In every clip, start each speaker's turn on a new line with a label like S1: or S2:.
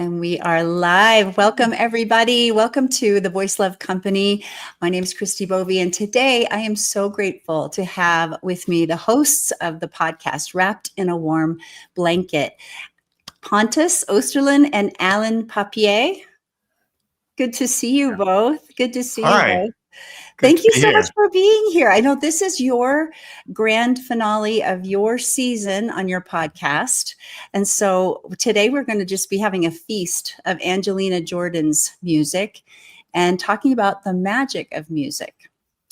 S1: And we are live. Welcome, everybody. Welcome to the Voice Love Company. My name is Christi Bovee, and today I am so grateful to have with me the hosts of the podcast, Wrapped in a Warm Blanket, Pontus, Osterlin, and Alan Papier. Good to see you both. Good to see you both. Thank you so much for being here. I know this is your grand finale of your season on your podcast. And so today we're going to just be having a feast of Angelina Jordan's music and talking about the magic of music.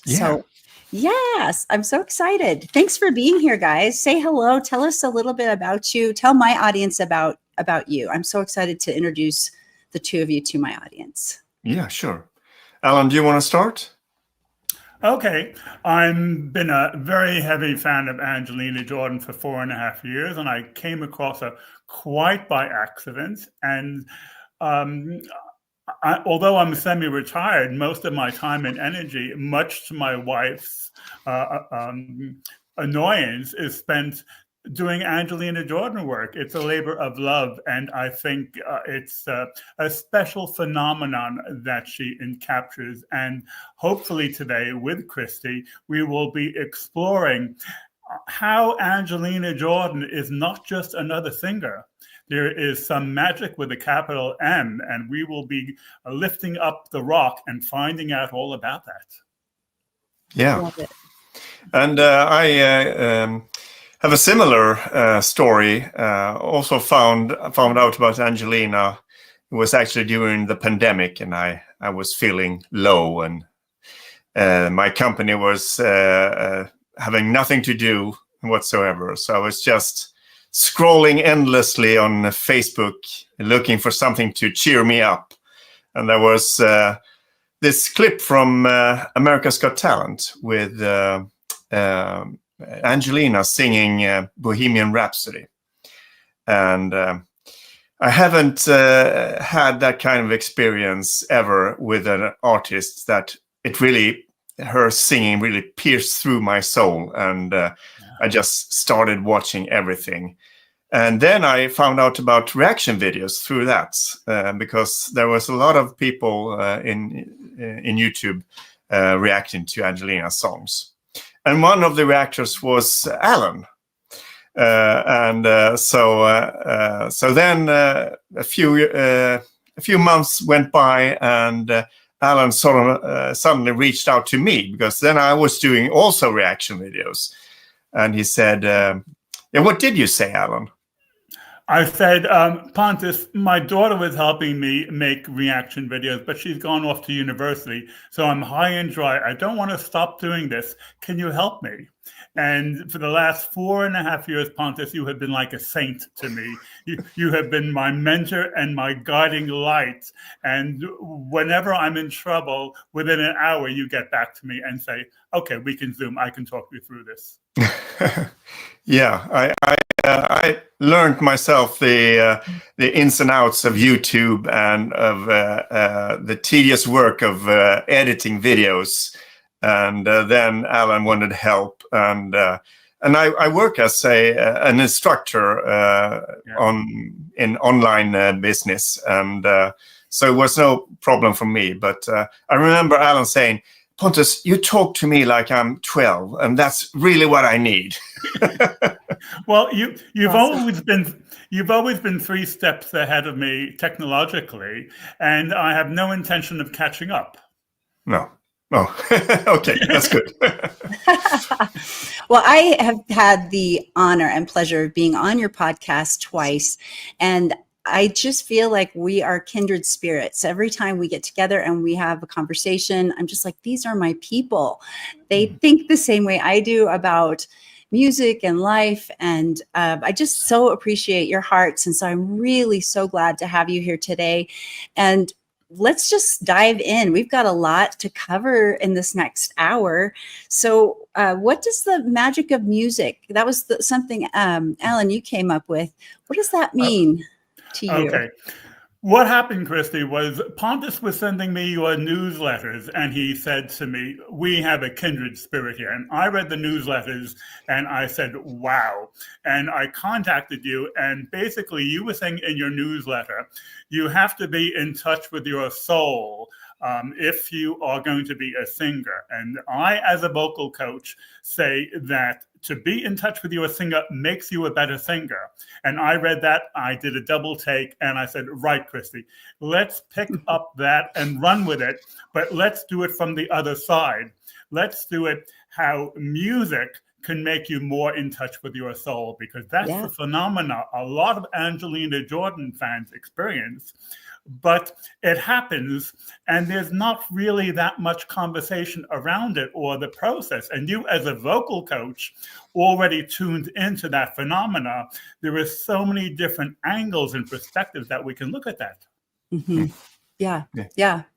S2: Yeah.
S1: So yes, I'm so excited. Thanks for being here, guys. Say hello. Tell us a little bit about you. Tell my audience about you. I'm so excited to introduce the two of you to my audience.
S2: Yeah, sure. Alan, do you want to start?
S3: Okay, I've been a very heavy fan of Angelina Jordan for 4.5 years, and I came across her quite by accident. And although I'm semi-retired, most of my time and energy, much to my wife's annoyance, is spent doing Angelina Jordan work. It's a labor of love, and I think it's a special phenomenon that she captures. And hopefully today with Christi, we will be exploring how Angelina Jordan is not just another singer. There is some magic with a capital M, and we will be lifting up the rock and finding out all about that.
S2: Yeah.
S1: Love it.
S2: And I have a similar story. Also found out about Angelina. It was actually during the pandemic, and I was feeling low, and my company was having nothing to do whatsoever. So I was just scrolling endlessly on Facebook, looking for something to cheer me up. And there was this clip from America's Got Talent with Angelina singing Bohemian Rhapsody. And I haven't had that kind of experience ever with an artist that her singing really pierced through my soul. And I just started watching everything. And then I found out about reaction videos through that because there was a lot of people in YouTube reacting to Angelina's songs. And one of the reactors was Alan. So then a few months went by, and Alan sort of suddenly reached out to me, because then I was doing also reaction videos. And he said, what did you say, Alan?
S3: I said, Pontus, my daughter was helping me make reaction videos, but she's gone off to university, so I'm high and dry. I don't want to stop doing this. Can you help me? And for the last 4.5 years, Pontus, you have been like a saint to me. You have been my mentor and my guiding light. And whenever I'm in trouble, within an hour, you get back to me and say, okay, we can Zoom. I can talk you through this.
S2: Yeah, I learned myself the ins and outs of YouTube and of the tedious work of editing videos. And then Alan wanted help, and I work as an instructor in online business, and so it was no problem for me. But I remember Alan saying, Pontus, you talk to me like I'm 12, and that's really what I need.
S3: Well, you've always been 3 steps ahead of me technologically, and I have no intention of catching up.
S2: No. Oh, okay, that's good.
S1: Well, I have had the honor and pleasure of being on your podcast twice, and I just feel like we are kindred spirits. Every time we get together and we have a conversation, I'm just like, these are my people. They think the same way I do about music and life. And I just so appreciate your hearts. And so I'm really so glad to have you here today. And let's just dive in. We've got a lot to cover in this next hour. So what does the magic of music, that was something, Alan, you came up with. What does that mean to you?
S3: Okay. What happened, Christi, was Pontus was sending me your newsletters, and he said to me, we have a kindred spirit here. And I read the newsletters, and I said, wow. And I contacted you, and basically you were saying in your newsletter, you have to be in touch with your soul if you are going to be a singer. And I, as a vocal coach, say that to be in touch with your singer makes you a better singer. And I read that, I did a double take, and I said, right, Christi, let's pick up that and run with it, but let's do it from the other side. Let's do it how music can make you more in touch with your soul, because that's the phenomena a lot of Angelina Jordan fans experience. But it happens, and there's not really that much conversation around it or the process. And you, as a vocal coach, already tuned into that phenomena. There are so many different angles and perspectives that we can look at that.
S1: Mm-hmm. Yeah.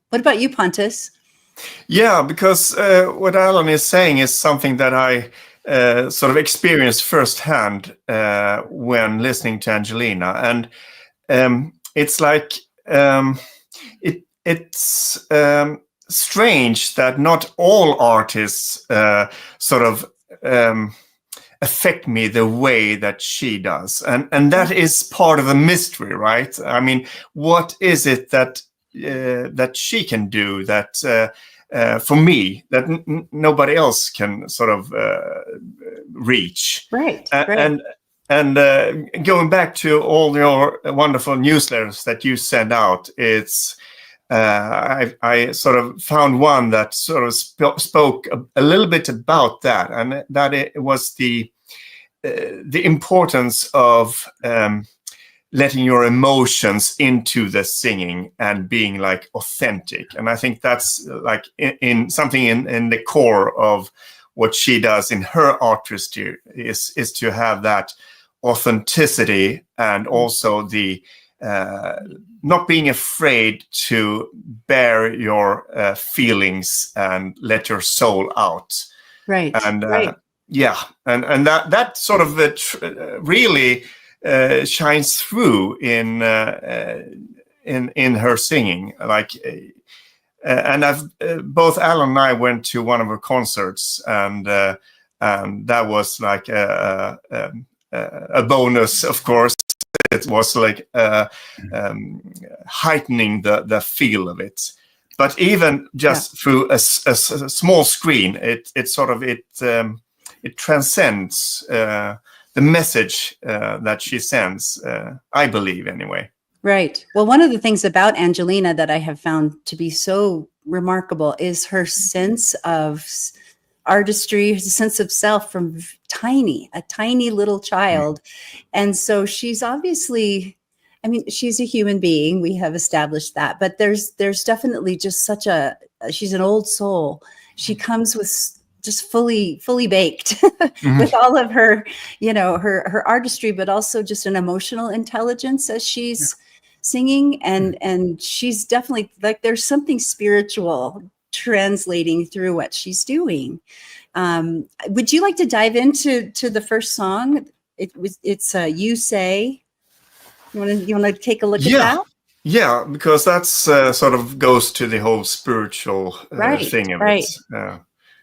S1: What about you, Pontus?
S2: Yeah, because what Alan is saying is something that I sort of experienced firsthand when listening to Angelina. And it's like, it's strange that not all artists sort of affect me the way that she does, and that is part of the mystery, right? I mean, what is it that that she can do that for me that nobody else can sort of reach?
S1: Right.
S2: And going back to all your wonderful newsletters that you send out, it's I sort of found one that sort of spoke a little bit about that, and that it was the importance of letting your emotions into the singing and being like authentic. And I think that's like in something in the core of what she does in her artistry is to have that authenticity, and also the not being afraid to bear your feelings and let your soul out.
S1: Right.
S2: And and that sort of really shines through in her singing. Like, and I've both Alan and I went to one of her concerts, and that was like a bonus, of course. It was like heightening the feel of it. But even just through a small screen, it sort of it transcends the message that she sends. I believe, anyway.
S1: Right. Well, one of the things about Angelina that I have found to be so remarkable is her sense of artistry, her sense of self from a tiny little child. And so she's obviously, I mean, she's a human being. We have established that, but there's definitely just she's an old soul. She comes with just fully baked with all of her, her artistry, but also just an emotional intelligence as she's singing. And she's definitely like, there's something spiritual translating through what she's doing. Would you like to dive into the first song? It's You Say. You want to take a look at that?
S2: Yeah, because that's sort of goes to the whole spiritual thing of it.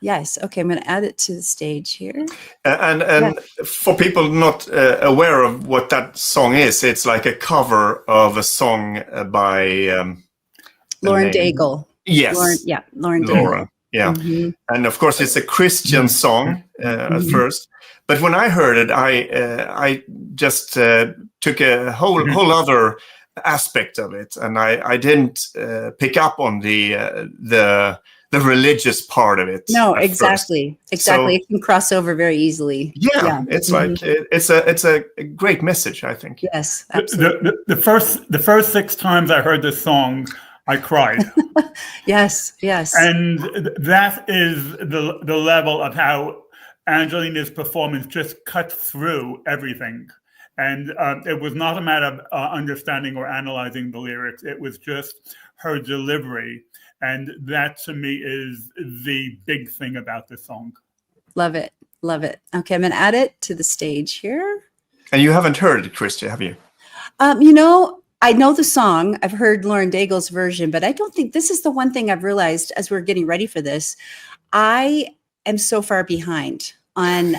S1: Yes. Okay, I'm going to add it to the stage here.
S2: And for people not aware of what that song is, it's like a cover of a song by
S1: Lauren Daigle.
S2: Yes.
S1: Lauren Daigle.
S2: Yeah. Mm-hmm. And of course, it's a Christian song at first. But when I heard it, I just took a whole other aspect of it, and I didn't pick up on the religious part of it.
S1: No, exactly. So, it can cross over very easily.
S2: Yeah. It's like it's a great message, I think.
S1: Yes, absolutely.
S3: The first 6 times I heard this song, I cried.
S1: Yes.
S3: And that is the level of how Angelina's performance just cut through everything. And it was not a matter of understanding or analyzing the lyrics. It was just her delivery. And that, to me, is the big thing about this song.
S1: Love it. Okay, I'm going to add it to the stage here.
S2: And you haven't heard it, Christi, have you?
S1: I know the song. I've heard Lauren Daigle's version, but I don't think this is the one thing I've realized as we're getting ready for this. I am so far behind on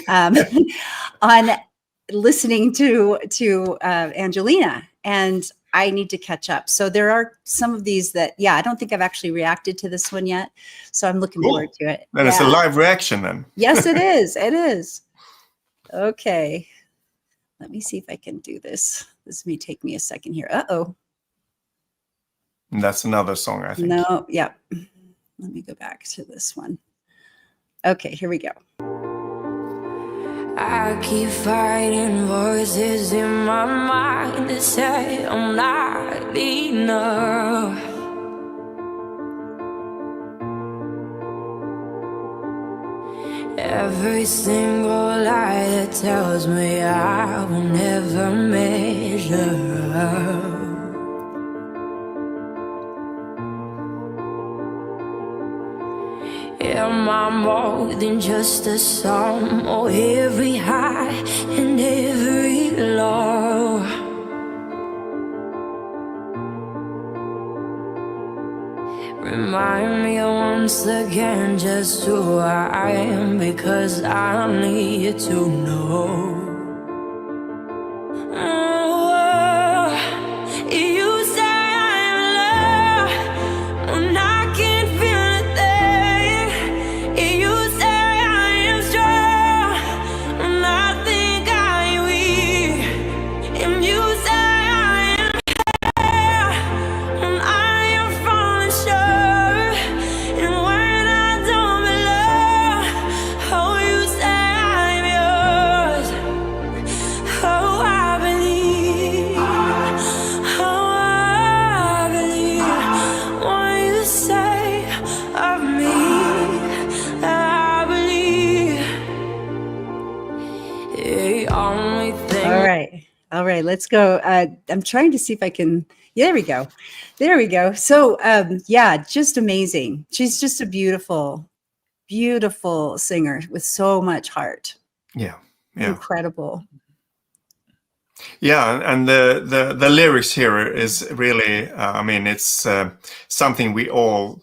S1: on listening to Angelina, and I need to catch up. So there are some of these that, yeah, I don't think I've actually reacted to this one yet. So I'm looking forward to it.
S2: Then it's a live reaction then.
S1: Yes, it is. It is. Okay. Let me see if I can do this. This may take me a second here. Uh-oh.
S2: That's another song, I think.
S1: No, yeah. Let me go back to this one. Okay, here we go.
S4: I keep fighting voices in my mind that say I'm not enough. Every single lie that tells me I will never measure up. Am I more than just a song, or every high and every low? Remind me once again just who I am, because I need to know. You say I'm loved when I can't feel a thing. You say I am strong when I think I'm weak. And you say I am here when I am falling short. And when I don't belong, oh, you say I'm yours. Oh, I believe. Oh, I believe what you say of me. I believe the only thing.
S1: All right. All right, let's go. I'm trying to see if I can. Yeah, there we go. There we go. So, yeah, just amazing. She's just a beautiful, beautiful singer with so much heart.
S2: Yeah.
S1: Incredible.
S2: Yeah, and the lyrics here is really, I mean, it's something we all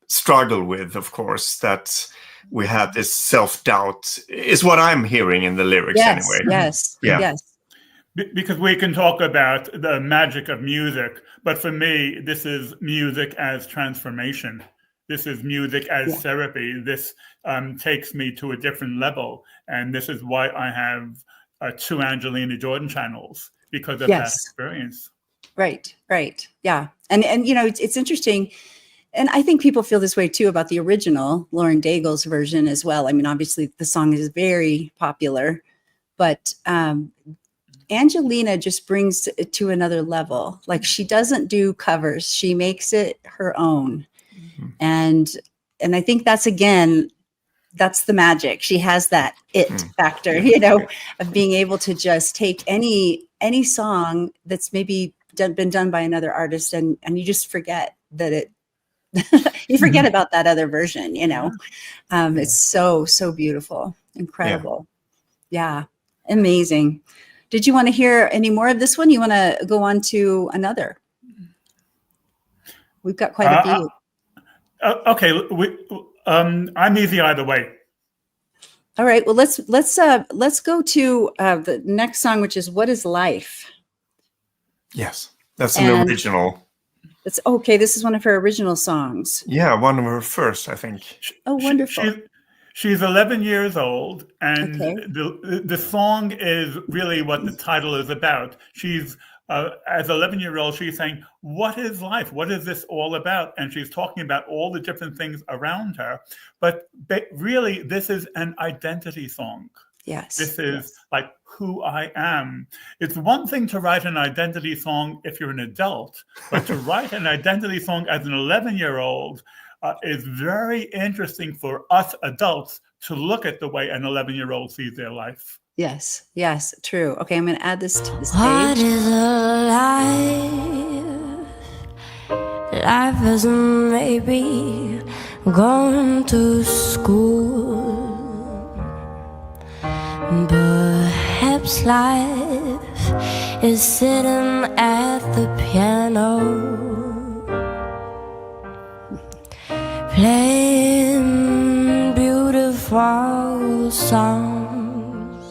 S2: struggle with, of course, that we have this self-doubt, is what I'm hearing in the lyrics anyway.
S1: Yes,
S2: Yeah.
S1: yes.
S3: Because we can talk about the magic of music, but for me, this is music as transformation. This is music as therapy. This takes me to a different level. And this is why I have 2 Angelina Jordan channels, because of that experience.
S1: Right, right. Yeah. And you know, it's interesting. And I think people feel this way too about the original Lauren Daigle's version as well. I mean, obviously the song is very popular, but Angelina just brings it to another level. Like, she doesn't do covers. She makes it her own. Mm-hmm. And I think that's, again, that's the magic. She has that it factor, you know, of being able to just take any song that's maybe been done by another artist, and you just forget that it, you forget about that other version, you know. It's so beautiful, incredible. Yeah, amazing. Did you want to hear any more of this one? You want to go on to another? We've got quite a few.
S3: Okay, I'm easy either way.
S1: All right. Well, let's go to the next song, which is "What Is Life."
S2: Yes, that's an original.
S1: It's okay. This is one of her original songs.
S2: Yeah, one of her first, I think.
S1: Oh, wonderful.
S3: She's 11 years old, and the song is really what the title is about. She's as an 11-year-old, she's saying, what is life? What is this all about? And she's talking about all the different things around her. But really, this is an identity song.
S1: Yes.
S3: This is like who I am. It's one thing to write an identity song if you're an adult, but to write an identity song as an 11-year-old is very interesting for us adults to look at the way an 11-year-old sees their life.
S1: Yes, yes, true. Okay, I'm going to add this to this page.
S4: What is a life? Life is maybe going to school. Perhaps life is sitting at the piano, playing beautiful songs.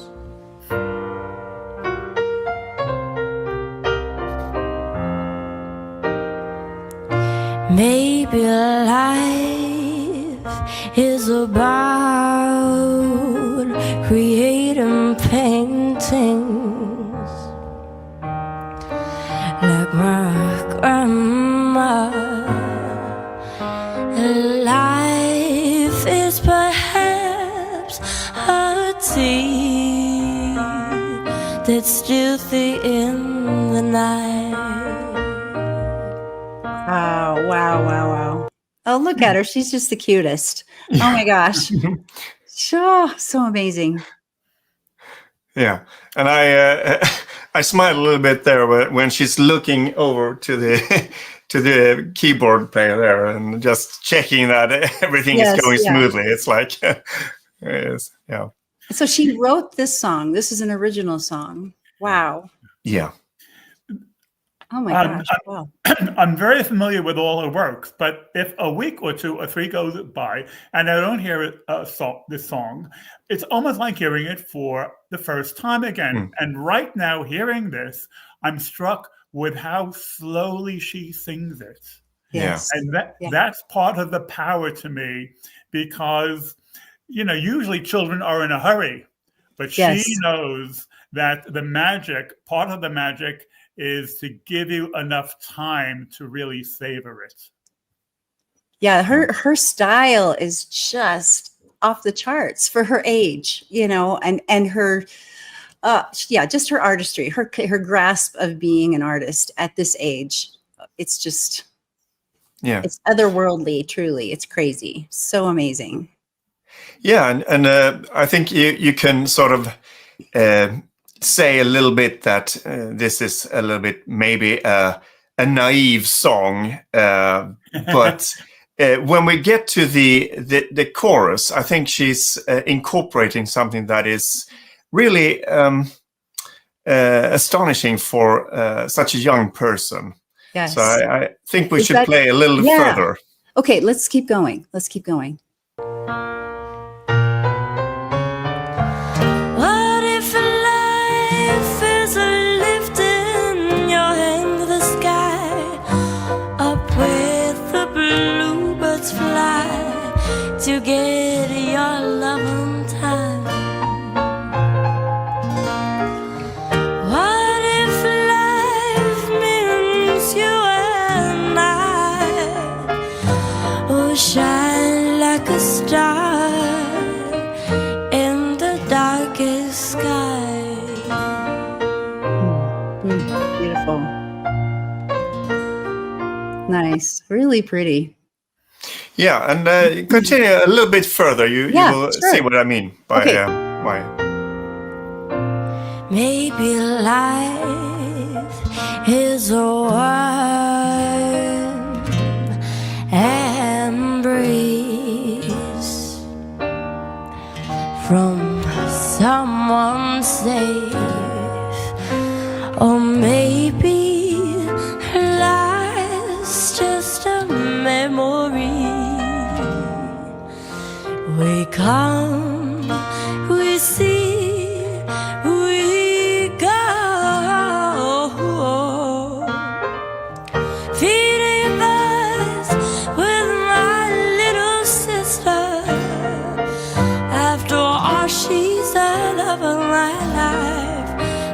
S4: Maybe life is about creating paintings like my grandma. Life is perhaps a tea that's stilthy in the night.
S1: Wow. Oh, look at her. She's just the cutest. Oh my gosh. So amazing.
S2: Yeah, and I smiled a little bit there when she's looking over to the to the keyboard player there and just checking that everything is going smoothly. It's like, yes, yeah.
S1: So she wrote this song. This is an original song. Wow.
S2: Yeah.
S1: Oh my gosh. Wow.
S3: I'm very familiar with all her works, but if a week or 2 or 3 goes by and I don't hear this song, it's almost like hearing it for the first time again. And right now, hearing this, I'm struck with how slowly she sings it.
S1: Yes.
S3: And that's part of the power to me, because, you know, usually children are in a hurry, but she knows that part of the magic is to give you enough time to really savor it.
S1: Yeah, her style is just off the charts for her age, you know, and her just her artistry, her grasp of being an artist at this age. It's just it's otherworldly, truly. It's crazy. So amazing.
S2: Yeah, and I think you can sort of say a little bit that this is a little bit maybe a naive song, but when we get to the chorus, I think she's incorporating something that is really astonishing for such a young person.
S1: Yes.
S2: So I think we should play a little further.
S1: Okay, let's keep going.
S4: To get your love on time. What if life means you and I will shine like a star in the darkest sky?
S1: Beautiful. Nice. Really pretty.
S2: Yeah, and continue a little bit further. You will see what I mean by why.
S4: Maybe life is a warm embrace from someone safe, or maybe life's just a memory. We come, we see, we go, feeding birds with my little sister. After all, she's the love of my life.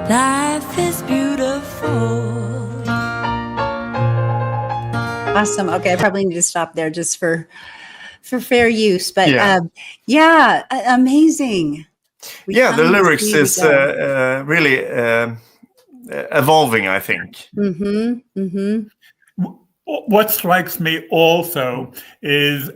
S4: Life is beautiful.
S1: Awesome. Okay, I probably need to stop there just for fair use, but amazing.
S2: The lyrics is really evolving, I think.
S3: What strikes me also is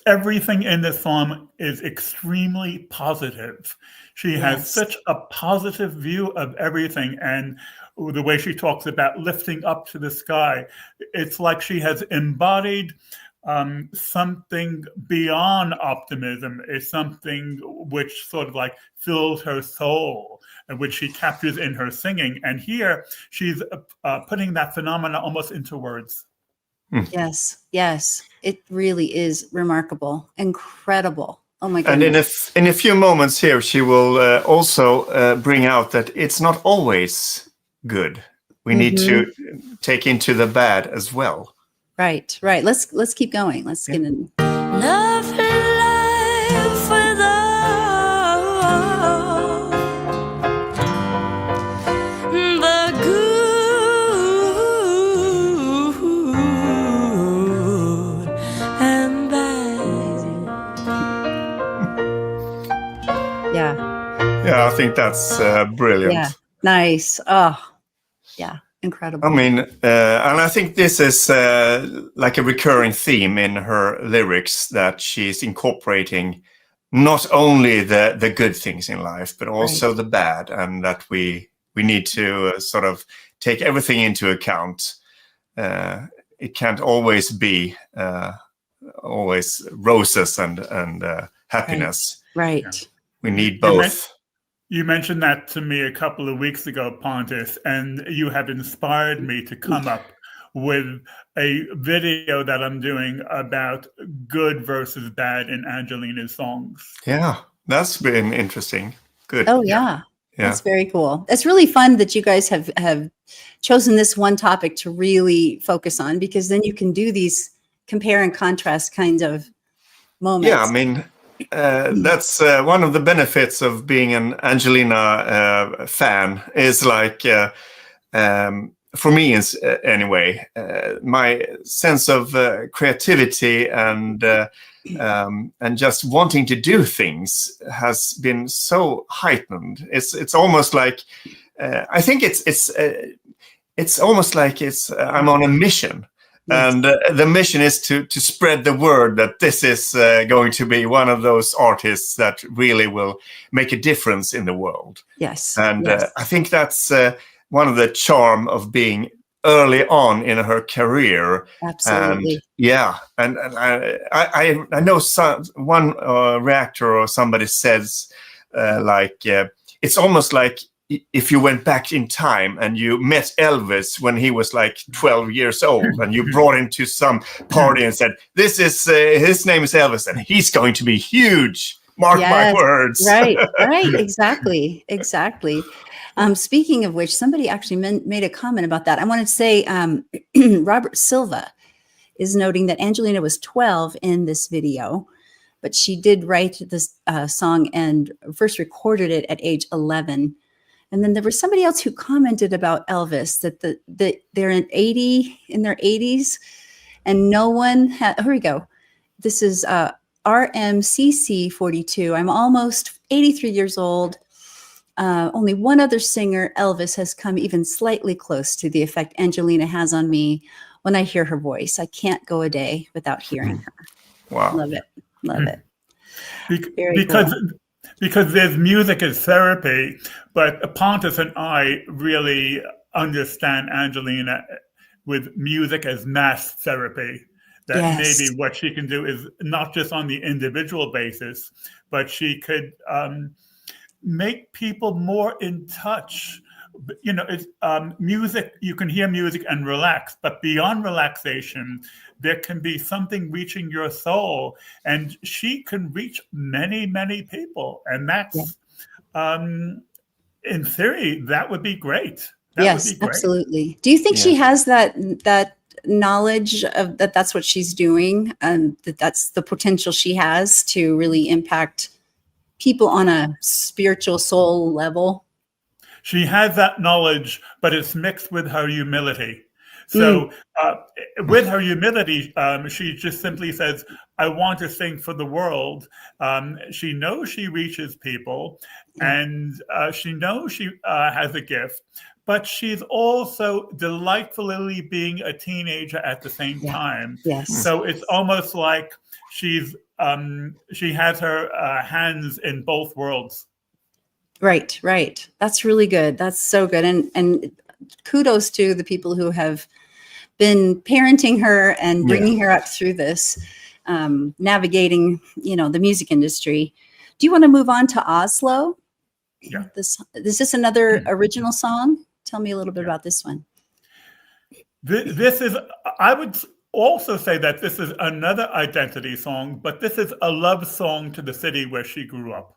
S3: everything in the song is extremely positive. She has such a positive view of everything, and the way she talks about lifting up to the sky, it's like she has embodied something beyond optimism. It's something which sort of like fills her soul, and which she captures in her singing. And here she's putting that phenomena almost into words.
S1: Yes, yes. It really is remarkable, incredible. Oh my
S2: And
S1: goodness.
S2: in a few moments here, she will also bring out that it's not always good. We need to take into the bad as well.
S1: Right, right. Let's keep going. Let's get in.
S4: Love life without the good and bad.
S1: Yeah,
S2: Yeah, I think that's brilliant.
S1: yeah. Nice. Oh, yeah. Incredible.
S2: I mean, and I think this is like a recurring theme in her lyrics, that she's incorporating not only the good things in life, but also the bad, and that we need to sort of take everything into account. It can't always be always roses and happiness.
S1: Right.
S3: Yeah.
S2: We need both.
S3: You mentioned that to me a couple of weeks ago, Pontus, and you have inspired me to come up with a video that I'm doing about good versus bad in Angelina's songs.
S2: Yeah, that's been interesting. Good.
S1: Oh yeah. That's very cool. It's really fun that you guys have chosen this one topic to really focus on, because then you can do these compare and contrast kind of moments.
S2: Yeah, I mean, that's one of the benefits of being an Angelina fan, is like, for me anyway, my sense of creativity and just wanting to do things has been so heightened. It's almost like I think it's almost like I'm on a mission. Yes. And the mission is to spread the word that this is going to be one of those artists that really will make a difference in the world.
S1: Yes.
S2: And
S1: yes.
S2: I think that's one of the charm of being early on in her career.
S1: Absolutely.
S2: And yeah, and I know one reactor or somebody says it's almost like if you went back in time and you met Elvis when he was like 12 years old, and you brought him to some party and said, this is his name is Elvis and he's going to be huge. Mark my words.
S1: Right. Exactly. Speaking of which, somebody actually made a comment about that. I wanted to say Robert Silva is noting that Angelina was 12 in this video, but she did write this song and first recorded it at age 11. And then there was somebody else who commented about Elvis that they're in their 80s, and no one had. Here we go. This is RMCC42. I'm almost 83 years old. Only one other singer, Elvis, has come even slightly close to the effect Angelina has on me when I hear her voice. I can't go a day without hearing her.
S2: Wow.
S1: Love it.
S3: Because there's music as therapy, but Pontus and I really understand Angelina with music as mass therapy. That maybe what she can do is not just on the individual basis, but she could make people more in touch. You know, it's music, you can hear music and relax, but beyond relaxation, there can be something reaching your soul, and she can reach many, many people. And that's, in theory, that would be great.
S1: Yes, absolutely. Do you think she has that knowledge of that's what she's doing, and that's the potential she has to really impact people on a spiritual soul level?
S3: She has that knowledge, but it's mixed with her humility. So with her humility, she just simply says, I want to sing for the world. She knows she reaches people, and she knows she has a gift, but she's also delightfully being a teenager at the same time.
S1: Yes.
S3: So it's almost like she has her hands in both worlds.
S1: Right. That's really good. That's so good. And kudos to the people who have been parenting her and bringing her up through this, navigating, the music industry. Do you want to move on to Oslo?
S3: Yeah.
S1: Is this another original song? Tell me a little bit about this one.
S3: This is, I would also say that this is another identity song, but this is a love song to the city where she grew up.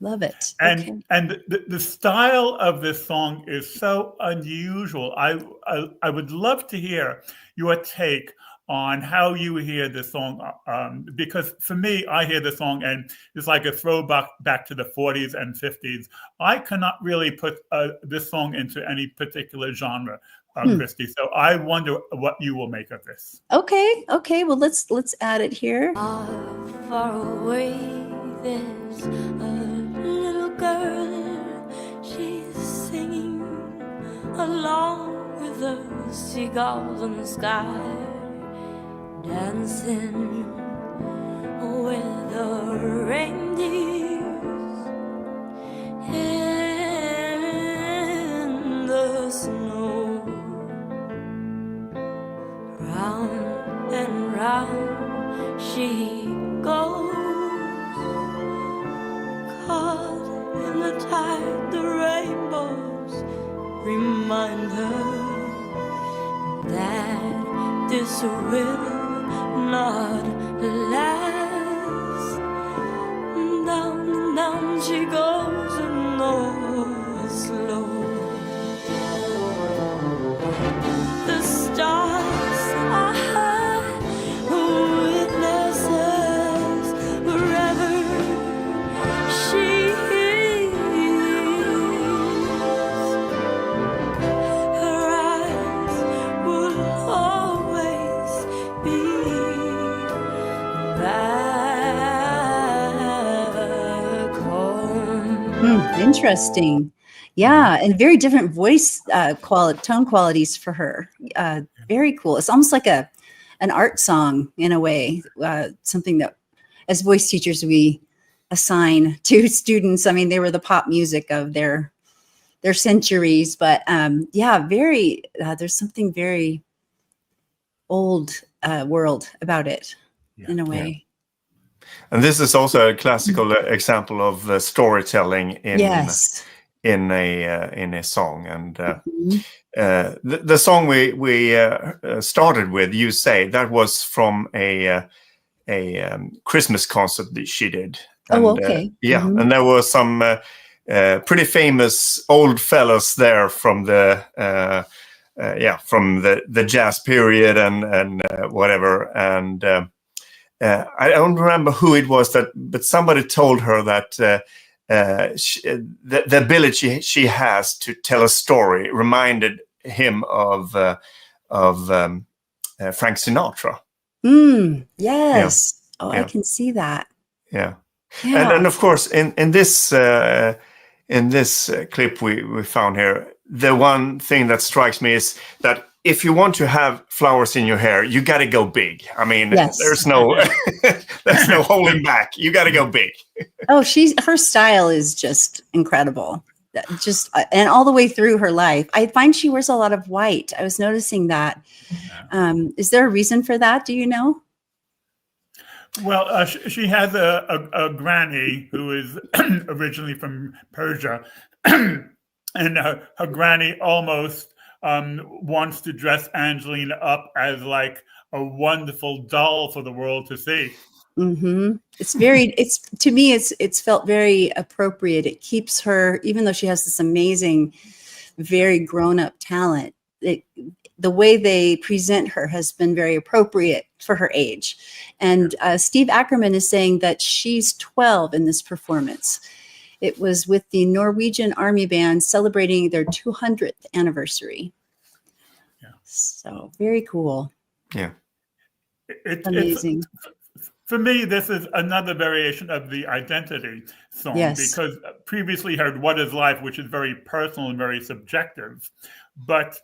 S1: Love it.
S3: And the style of this song is so unusual. I would love to hear your take on how you hear this song, because for me, I hear the song and it's like a throwback back to the 40s and 50s. I cannot really put this song into any particular genre, Christi. So I wonder what you will make of this.
S1: Okay. Well, let's add it here.
S4: Far away, there's a little girl. She's singing along with the seagulls in the sky, dancing with the reindeers in the snow. Round and round she goes, caught in the tide. The rainbows remind her that this will not last. Down and down she goes in Oslo. The stars are high, witnesses wherever she is. Her eyes will always be back home.
S1: Interesting. Yeah, and very different voice tone qualities for her. Very cool. It's almost like an art song in a way, something that as voice teachers we assign to students. I mean, they were the pop music of their centuries, but very there's something very old world about it in a way.
S2: And this is also a classical example of storytelling in a song. And the song we started with, "You Say," that was from a Christmas concert that she did. And,
S1: okay.
S2: And there were some pretty famous old fellas there from the jazz period and whatever. And I don't remember who it was but somebody told her that the ability she has to tell a story reminded him of Frank Sinatra.
S1: Yes. I can see that.
S2: Yeah. And of course, in this clip we found here, the one thing that strikes me is that if you want to have flowers in your hair, you got to go big. I mean, there's no holding back. You got to go big.
S1: Her style is just incredible. And all the way through her life, I find she wears a lot of white. I was noticing that. Is there a reason for that? Do you know?
S3: Well, she has a granny who is originally from Persia, and her granny almost wants to dress Angelina up as like a wonderful doll for the world to see. To me, it's felt very appropriate. It keeps her, even though she has this amazing, very grown-up talent, the way they present her has been very appropriate for her age. And Steve Ackerman is saying that she's 12 in this performance. It was with the Norwegian Army Band celebrating their 200th anniversary. So very cool.
S2: Yeah.
S1: Amazing.
S3: For me, this is another variation of the identity song, because previously heard "What Is Life," which is very personal and very subjective. But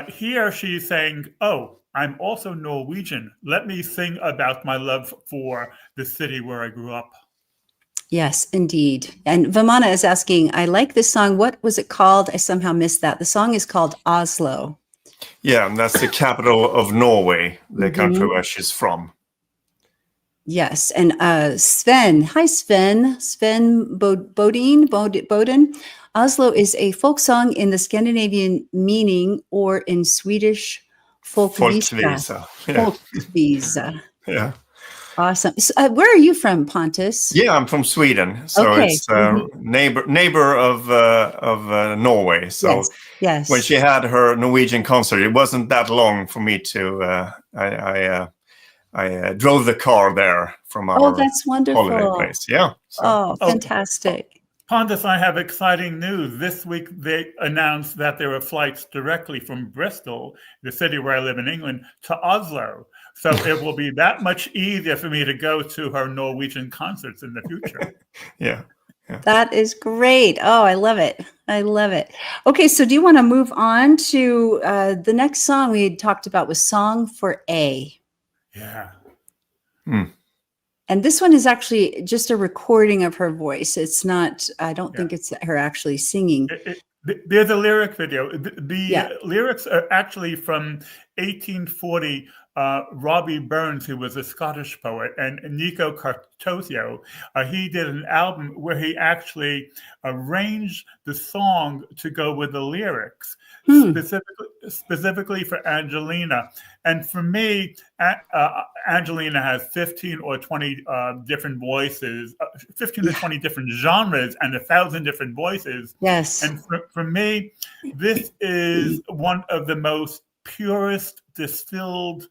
S3: here she's saying, "Oh, I'm also Norwegian. Let me sing about my love for the city where I grew up."
S1: Yes, indeed. And Vamana is asking, I like this song. What was it called? I somehow missed that. The song is called Oslo.
S2: Yeah, and that's the capital of Norway, the country
S1: Mhm.
S2: where she's from.
S1: Yes, and Sven. Hi, Sven. Sven Boden. Oslo is a folk song in the Scandinavian meaning, or in Swedish, folkvisa.
S2: Folkvisa. Yeah.
S1: Folkvisa.
S2: Yeah.
S1: Awesome. So, where are you from, Pontus?
S2: Yeah, I'm from Sweden, so
S1: Okay.
S2: it's neighbor of Norway. So
S1: Yes. Yes.
S2: when she had her Norwegian concert, it wasn't that long for me to. I drove the car there from our
S1: that's wonderful.
S2: holiday place. Yeah. So.
S1: Oh, fantastic.
S3: Pontus, I have exciting news. This week they announced that there are flights directly from Bristol, the city where I live in England, to Oslo. So it will be that much easier for me to go to her Norwegian concerts in the future.
S2: Yeah.
S1: That is great. Oh, I love it. I love it. Okay, so do you want to move on to the next song we had talked about was Song for A.
S3: Yeah.
S1: And this one is actually just a recording of her voice. It's not, I don't think it's her actually singing.
S3: There's a lyric video. The lyrics are actually from 1840. Robbie Burns, who was a Scottish poet, and Nico Cartosio, he did an album where he actually arranged the song to go with the lyrics, specifically for Angelina. And for me, Angelina has 15 or 20 different voices, 15 to 20 different genres, and 1,000 different voices.
S1: Yes.
S3: And for me, this is one of the most purest, distilled.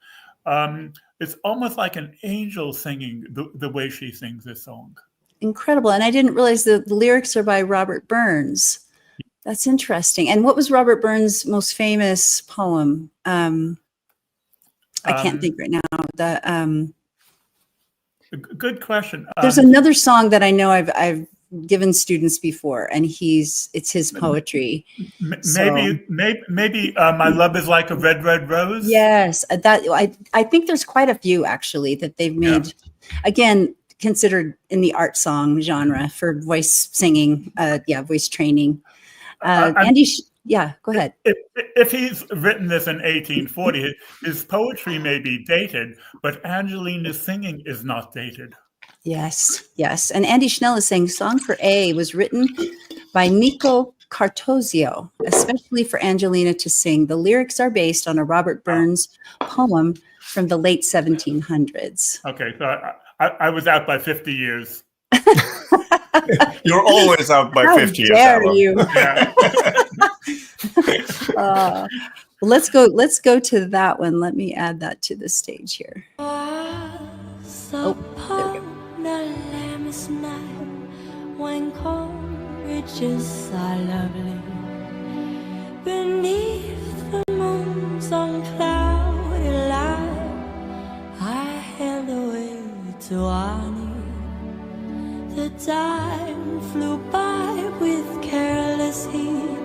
S3: It's almost like an angel singing the way she sings this song.
S1: Incredible. And I didn't realize the lyrics are by Robert Burns. That's interesting. And what was Robert Burns' most famous poem? I can't think right now.
S3: Good question.
S1: There's another song that I know I've given students before, and it's his poetry.
S3: Maybe My Love Is Like a Red, Red Rose.
S1: Yes, I think there's quite a few actually that they've made. Again, considered in the art song genre for voice singing. Voice training. Andy, go ahead.
S3: If he's written this in 1840, his poetry may be dated, but Angelina's singing is not dated.
S1: Yes. And Andy Schnell is saying Song for A was written by Nico Cartosio, especially for Angelina to sing. The lyrics are based on a Robert Burns poem from the late 1700s.
S3: Okay, so I was out by 50 years.
S2: You're always out by 50 years.
S1: How dare you?
S3: Yeah.
S1: Let's go to that one. Let me add that to the stage here. Oh, there we go.
S4: When courageous are lovely, beneath the moon's unclouded light, I held away to Ani. The time flew by with careless heat,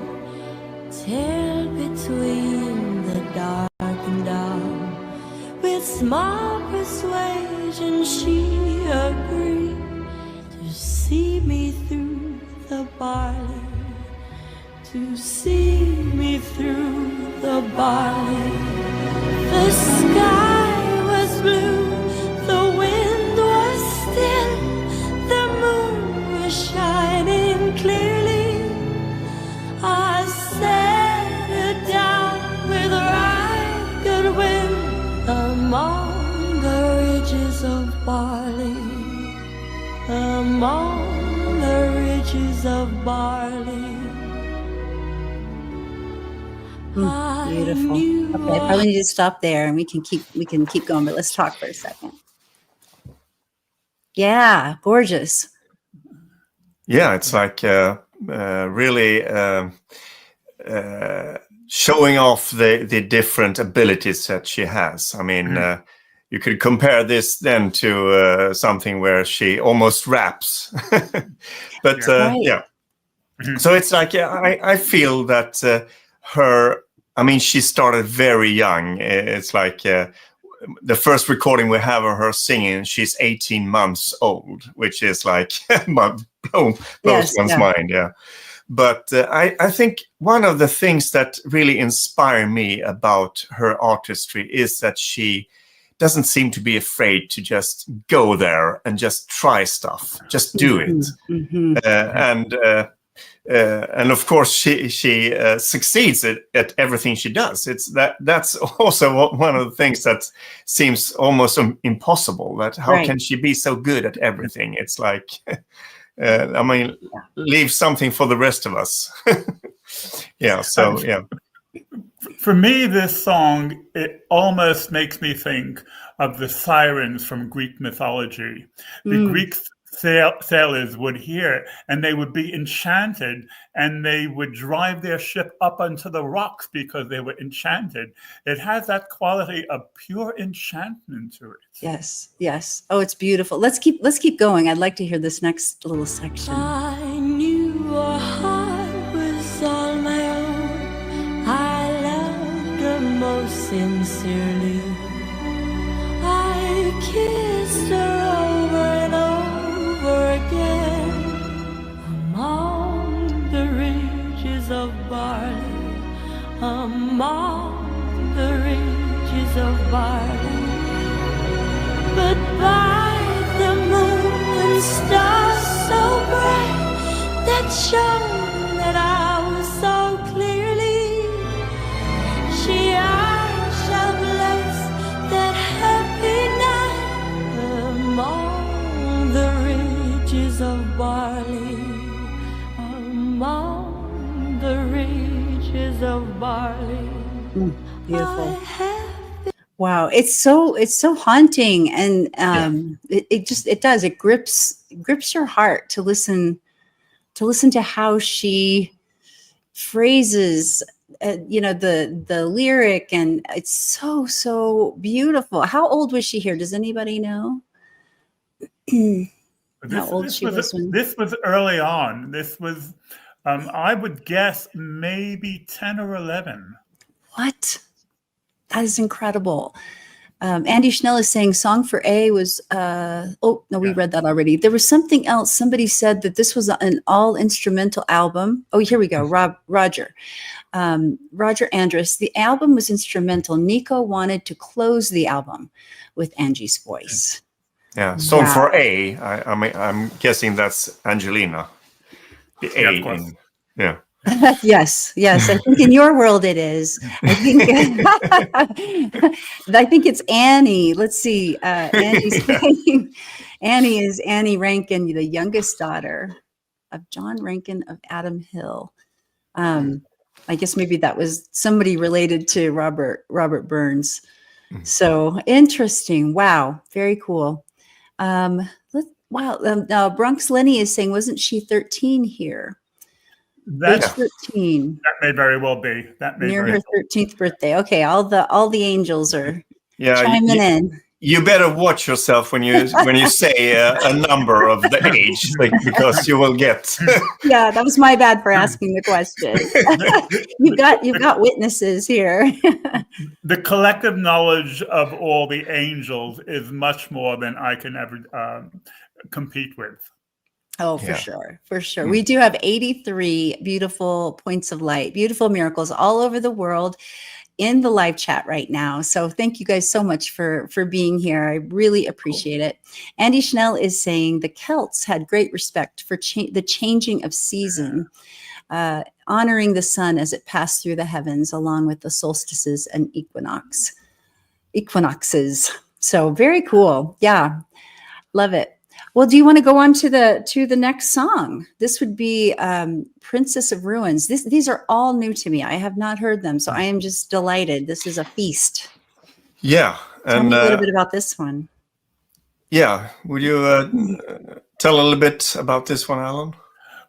S4: till between the dark and dawn, with small persuasion she agreed to see me through the barley, to see me through the barley. The sky was blue, the wind was still, the moon was shining clearly. I set her down with right good wind among the ridges of barley, among the ridges of barley.
S1: Beautiful. Okay, I probably need to stop there, and we can keep going, but let's talk for a second. Yeah, gorgeous.
S2: Yeah, it's like really showing off the different abilities that she has. I mean, you could compare this then to something where she almost raps, but yeah. So it's like I feel that I mean, she started very young. It's like the first recording we have of her singing, she's 18 months old, which is like blows one's mind. Yeah. But I think one of the things that really inspire me about her artistry is that she doesn't seem to be afraid to just go there and just try stuff, just do it. And of course she succeeds at everything she does. That's also one of the things that seems almost impossible, that how can she be so good at everything? It's like I mean, leave something for the rest of us.
S3: For me, this song, it almost makes me think of the sirens from Greek mythology. The Greek sailors would hear it and they would be enchanted, and they would drive their ship up onto the rocks because they were enchanted. It has that quality of pure enchantment to it.
S1: Yes, yes. Oh, it's beautiful. Let's keep going. I'd like to hear this next little section.
S4: I knew your heart was all my own. I loved her most sincerely. I kissed her over and over again among the ridges of barley, among the ridges of barley. But by the moon and stars so bright that shone that I was so clearly, I shall bless that happy night among the ridges of barley, among the ridges of barley.
S1: Beautiful. Wow, it's so haunting, and it grips your heart to listen to how she phrases the lyric, and it's so beautiful. How old was she here? Does anybody know? How old she was when...
S3: This was early on. This was I would guess maybe 10 or 11.
S1: What? That is incredible. Andy Schnell is saying song for A was, we read that already. There was something else. Somebody said that this was an all instrumental album. Oh, here we go. Roger Andrus. The album was instrumental. Nico wanted to close the album with Angie's voice.
S2: Yeah. Song for A. I'm guessing that's Angelina. The A.
S3: Of course.
S1: Yes. I think in your world it is. I think it's Annie. Let's see. Annie's name. Annie is Annie Rankin, the youngest daughter of John Rankin of Adam Hill. I guess maybe that was somebody related to Robert Burns. So interesting. Wow. Very cool. Bronx Lenny is saying, wasn't she 13 here? Age 13.
S3: That may very well be.
S1: Near her 13th birthday. Okay, all the angels are chiming in.
S2: You better watch yourself when you say a number of the age, because you will get.
S1: Yeah, that was my bad for asking the question. You've got witnesses here.
S3: The collective knowledge of all the angels is much more than I can ever compete with.
S1: Oh, for sure. We do have 83 beautiful points of light, beautiful miracles all over the world in the live chat right now. So thank you guys so much for being here. I really appreciate it. Andy Schnell is saying the Celts had great respect for the changing of season, honoring the sun as it passed through the heavens, along with the solstices and equinoxes. So very cool. Yeah, love it. Well, do you want to go on to the next song? This would be Princess of Ruins. These are all new to me. I have not heard them, so I am just delighted. This is a feast.
S2: Yeah.
S1: Tell me a little bit about this one.
S2: Yeah. Would you tell a little bit about this one, Alan?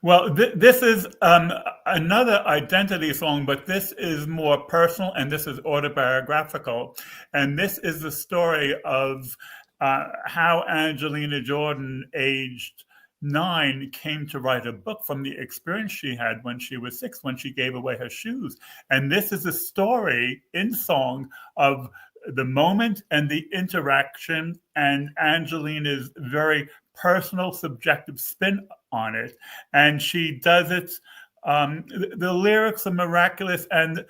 S3: Well, this is another identity song, but this is more personal, and this is autobiographical. And this is the story of how Angelina Jordan, aged 9, came to write a book from the experience she had when she was 6, when she gave away her shoes. And this is a story in song of the moment and the interaction, and Angelina's very personal, subjective spin on it. And she does it The lyrics are miraculous, and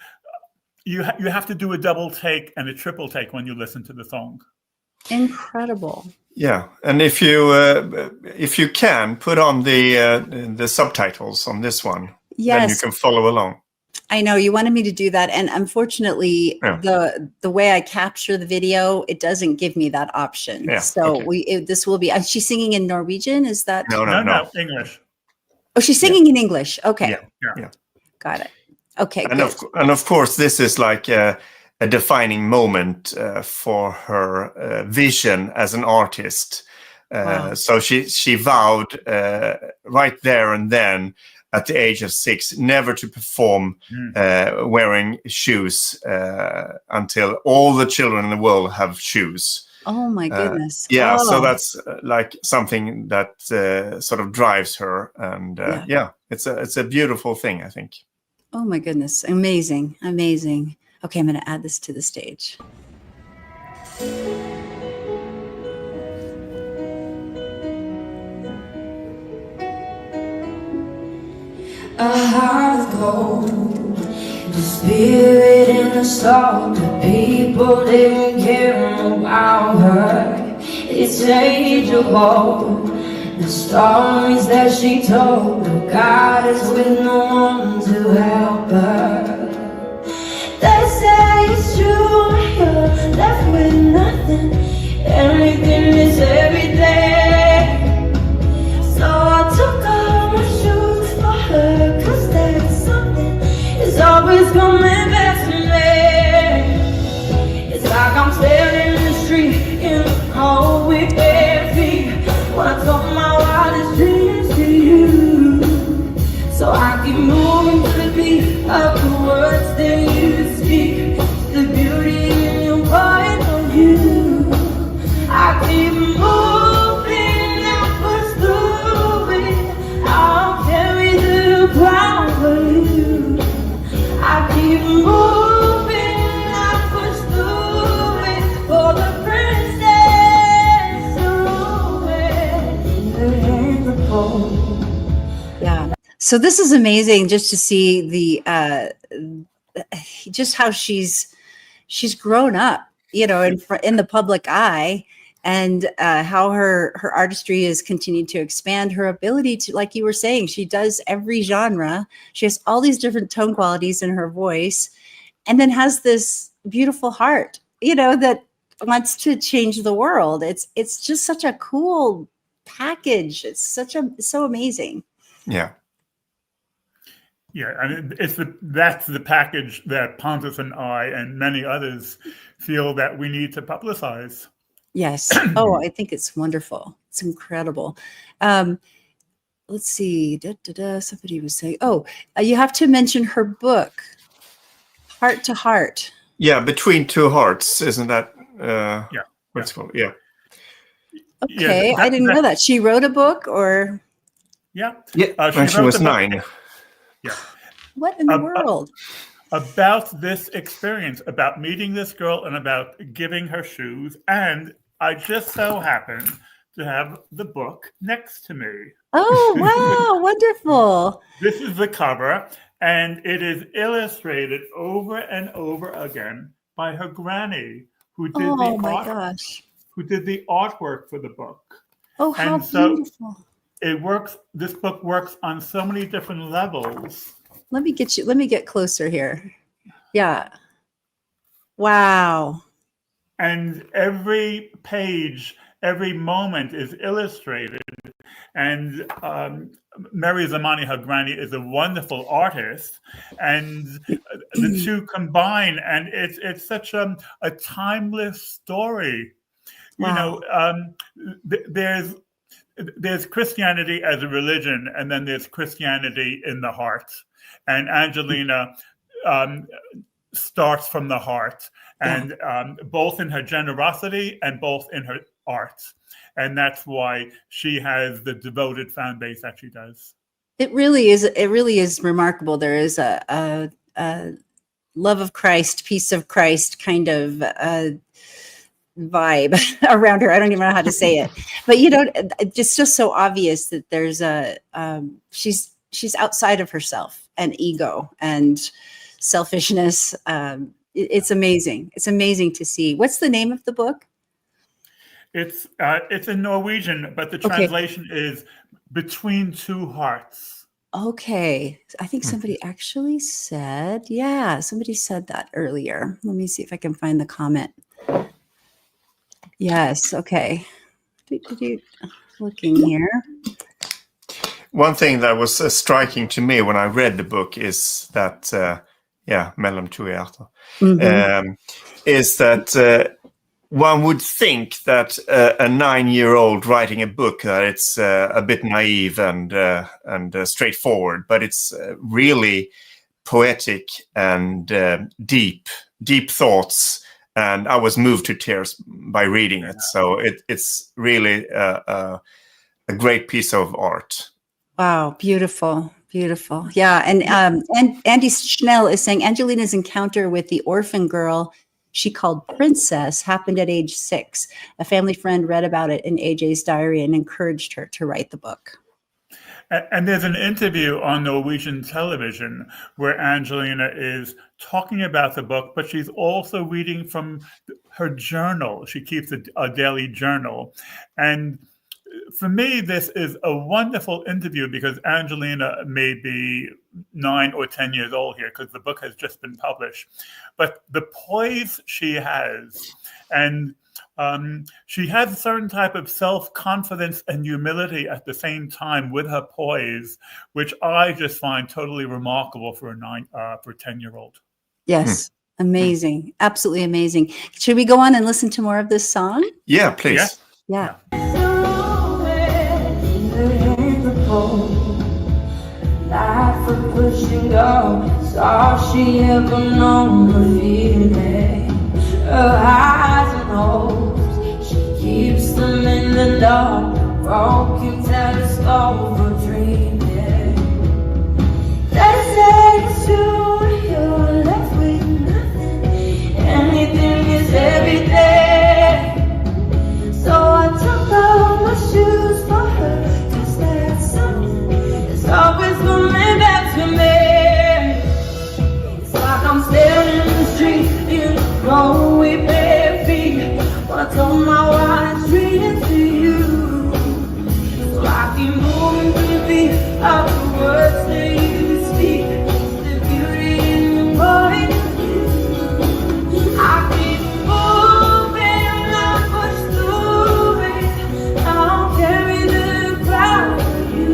S3: you have to do a double take and a triple take when you listen to the song.
S1: Incredible.
S2: Yeah, and if you can put on the subtitles on this one, then you
S1: Yes.
S2: can follow along.
S1: I know you wanted me to do that, and unfortunately,
S2: Yeah.
S1: the way I capture the video, it doesn't give me that option.
S2: Yeah,
S1: So
S2: okay.
S1: this will be. She's singing in Norwegian. Is that?
S3: No, English.
S1: Oh, she's singing in English. Okay,
S2: Yeah.
S1: got it. Okay,
S2: And
S1: good.
S2: of course, this is like a defining moment for her vision as an artist.
S1: Wow.
S2: So she vowed right there and then, at the age of 6, never to perform wearing shoes until all the children in the world have shoes.
S1: Oh my goodness.
S2: Yeah,
S1: Oh.
S2: so that's like something that sort of drives her, and it's a beautiful thing, I think.
S1: Oh my goodness. Amazing. Amazing. Okay, I'm going to add this to the stage.
S4: A heart of gold, the spirit in the soul. The people didn't care about her. It's changeable. The stories that she told, the God is with no one to help her. They say it's true, you're left with nothing. Everything is everything. So I took off my shoes for her, 'cause there's something is always coming back to me. It's like I'm standing in the street in the cold with bare feet, when I told my wildest dreams to you. So I keep moving to the beat of the words that you speak. The beauty in your point of view. I keep moving, I push through it. I'll carry the ground for you. I keep moving, I push through it for the princess through it. In the cold.
S1: Yeah. So this is amazing just to see the just how she's grown up, you know, in the public eye, and how her artistry has continued to expand. Her ability to, like you were saying, she does every genre. She has all these different tone qualities in her voice, and then has this beautiful heart, you know, that wants to change the world. It's just such a cool package. It's so amazing.
S2: Yeah.
S3: Yeah, I mean, that's the package that Pontus and I and many others feel that we need to publicize.
S1: Yes. Oh, I think it's wonderful. It's incredible. Let's see. Somebody was saying, you have to mention her book, Heart to Heart.
S2: Yeah, Between Two Hearts, isn't that? What's it called? Yeah.
S1: Okay,
S3: Yeah,
S1: I didn't know that. She wrote a book, or?
S3: Yeah.
S2: When she was 9.
S3: Yeah.
S1: What in the world?
S3: About this experience, about meeting this girl and about giving her shoes. And I just so happen to have the book next to me.
S1: Oh, wow. Wonderful.
S3: This is the cover, and it is illustrated over and over again by her granny, who did who did the artwork for the book.
S1: Oh, how beautiful.
S3: This book works on so many different levels.
S1: Let me get closer here. Yeah. Wow.
S3: And every page, every moment is illustrated. And Mary Zamani, her granny, is a wonderful artist. And the two combine, and it's such a timeless story.
S1: Wow.
S3: You know, there's Christianity as a religion, and then there's Christianity in the heart. And Angelina starts from the heart, and both in her generosity and both in her art. And that's why she has the devoted fan base that she does.
S1: It really is remarkable. There is a love of Christ, peace of Christ kind of vibe around her. I don't even know how to say it, but you know, it's just so obvious that there's she's outside of herself, and ego and selfishness. It's amazing. It's amazing to see. What's the name of the book?
S3: It's in Norwegian, but the
S1: Okay.
S3: translation is Between Two Hearts.
S1: Okay. I think somebody actually said, somebody said that earlier. Let me see if I can find the comment. Yes. Okay. Looking here.
S2: One thing that was striking to me when I read the book is that, Mellom to hjärta, is that one would think that a 9-year-old writing a book, that it's a bit naive and straightforward, but it's really poetic and deep thoughts. And I was moved to tears by reading it. So it's really a great piece of art.
S1: Wow, beautiful, beautiful. Yeah, and Andy Schnell is saying Angelina's encounter with the orphan girl she called Princess happened at age 6. A family friend read about it in AJ's diary and encouraged her to write the book.
S3: And there's an interview on Norwegian television where Angelina is talking about the book, but she's also reading from her journal. She keeps a daily journal. And for me, this is a wonderful interview because Angelina may be 9 or 10 years old here because the book has just been published. But the poise she has, and she has a certain type of self-confidence and humility at the same time with her poise, which I just find totally remarkable for a 10-year-old.
S1: Yes, amazing, absolutely amazing. Should we go on and listen to more of this song?
S2: Yeah, please.
S1: Yeah.
S4: Life for pushing go, it's all she ever known of feeling. Her highs and hopes, she keeps them in the dark. Broken telescope for dreaming. They say it's true, you're left with nothing. Anything is everything. So I took off my shoes for her, 'cause that's something that's always coming back to me. It's like I'm standing in the street, you know we bare feet. What's on my watch reading to you? So I keep moving to the beat of the words that you speak. The beauty in your point of view. I keep moving and I push through it. I don't carry the crowd for you.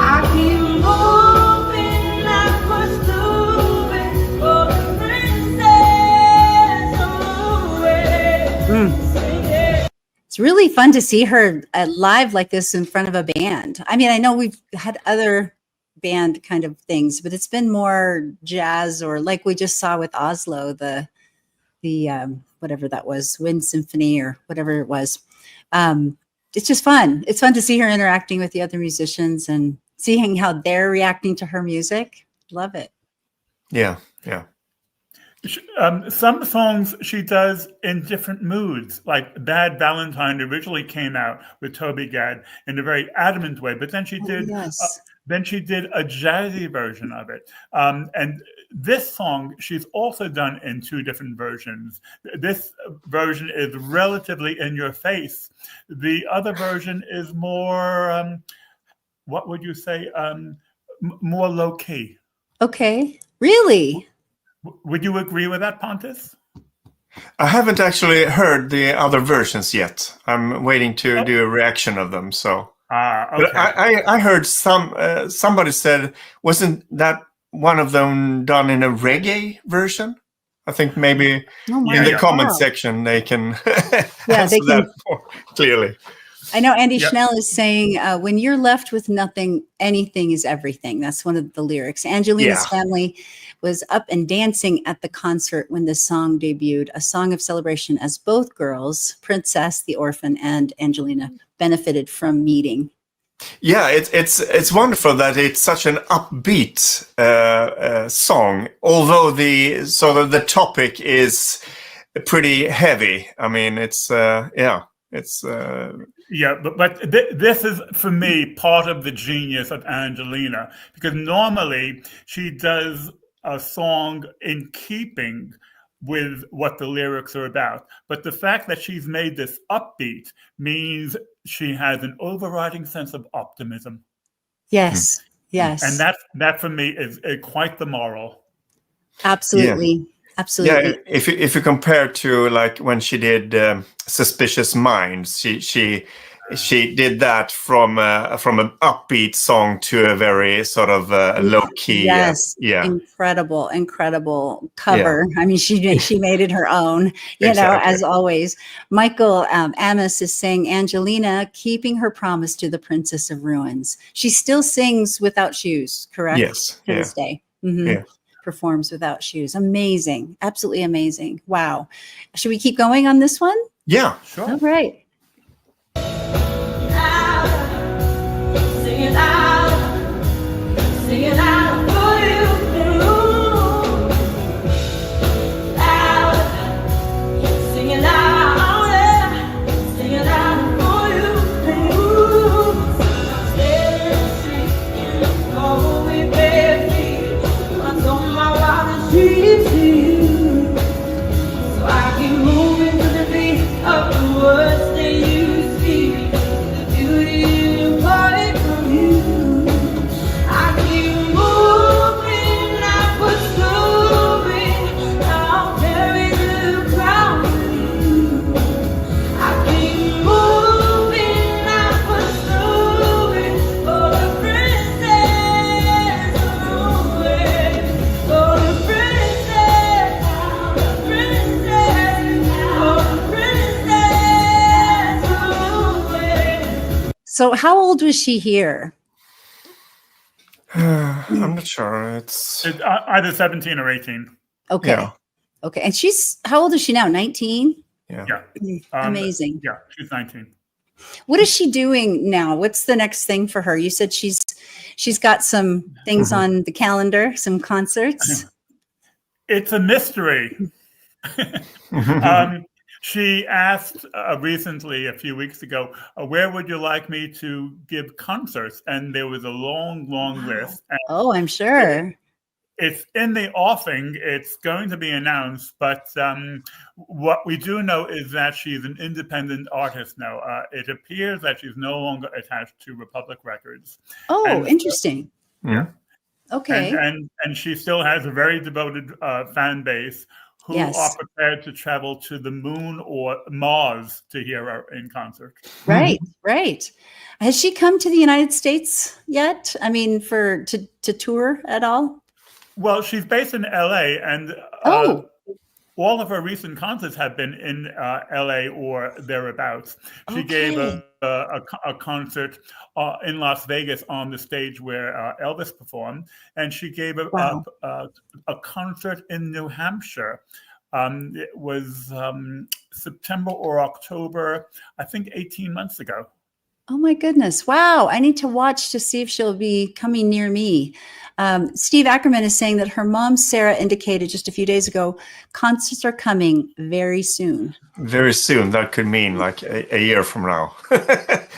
S4: I keep moving and I push through it. For the princess I'm moving.
S1: It's really fun to see her live like this in front of a band. I mean, I know we've had other band kind of things, but it's been more jazz, or like we just saw with Oslo, the whatever that was, Wind Symphony or whatever it was. It's just fun. It's fun to see her interacting with the other musicians and seeing how they're reacting to her music. Love it.
S2: Yeah.
S3: Some songs she does in different moods, like Bad Valentine originally came out with Toby Gad in a very adamant way, but then she did a jazzy version of it. And this song she's also done in 2 different versions. This version is relatively in your face. The other version is more, what would you say, more low key.
S1: Okay, really?
S3: Would you agree with that, Pontus?
S2: I haven't actually heard the other versions yet. I'm waiting to do a reaction of them. So,
S3: okay.
S2: But I heard somebody said, wasn't that one of them done in a reggae version? I think maybe in the comment section they can answer that more clearly.
S1: I know Andy Schnell is saying, when you're left with nothing, anything is everything. That's one of the lyrics. Angelina's family was up and dancing at the concert when this song debuted, a song of celebration as both girls, Princess, the orphan, and Angelina, benefited from meeting.
S2: Yeah, it's wonderful that it's such an upbeat song, although the topic is pretty heavy. I mean, it's It's
S3: Yeah, but this is, for me, part of the genius of Angelina, because normally she does a song in keeping with what the lyrics are about. But the fact that she's made this upbeat means she has an overriding sense of optimism.
S1: Yes. Yes.
S3: And that for me is quite the moral.
S1: Absolutely. Absolutely.
S2: Yeah, if you compare to like when she did Suspicious Minds, she did that from an upbeat song to a very sort of low key.
S1: Yes, incredible cover. I mean, she made it her own. You know, as always. Michael Amos is saying Angelina keeping her promise to the Princess of Ruins. She still sings without shoes, correct?
S2: Yes,
S1: to this day. Mm-hmm. Yeah. Performs without shoes. Amazing. Absolutely amazing. Wow. Should we keep going on this one?
S2: Yeah, sure.
S1: All right.
S4: Sing it out for you. Loud, sing it out, sing it out for you. Go with me, I'm on my wildest dreams, so I keep moving to the beat of the words that you speak. The beauty you part from you. I keep moving, I push through it. I'll carry the crown with you. I keep moving, I push through it. For the princess of Ruin. For the princess, for the princess of Ruin.
S1: So how old was she here?
S2: I'm not sure. It's
S3: either 17 or 18.
S1: Okay.
S2: Yeah.
S1: Okay. And how old is she now? 19?
S3: Yeah.
S1: Amazing.
S3: Yeah, she's 19.
S1: What is she doing now? What's the next thing for her? You said she's got some things on the calendar, some concerts.
S3: It's a mystery. She asked recently, a few weeks ago, where would you like me to give concerts? And there was a long list. And
S1: oh, I'm sure.
S3: It's in the offing. It's going to be announced. But what we do know is that she's an independent artist now. It appears that she's no longer attached to Republic Records.
S1: Oh, interesting.
S2: Yeah.
S1: Okay.
S3: And she still has a very devoted fan base who are prepared to travel to the moon or Mars to hear her in concert.
S1: Right, right. Has she come to the United States yet? I mean, to tour at all?
S3: Well, she's based in LA, and all of her recent concerts have been in LA or thereabouts. She gave a concert in Las Vegas on the stage where Elvis performed, and she gave a concert in New Hampshire. It was September or October, I think 18 months ago.
S1: Oh my goodness. Wow. I need to watch to see if she'll be coming near me. Steve Ackerman is saying that her mom, Sarah, indicated just a few days ago, concerts are coming very soon.
S2: Very soon. That could mean like a year from now.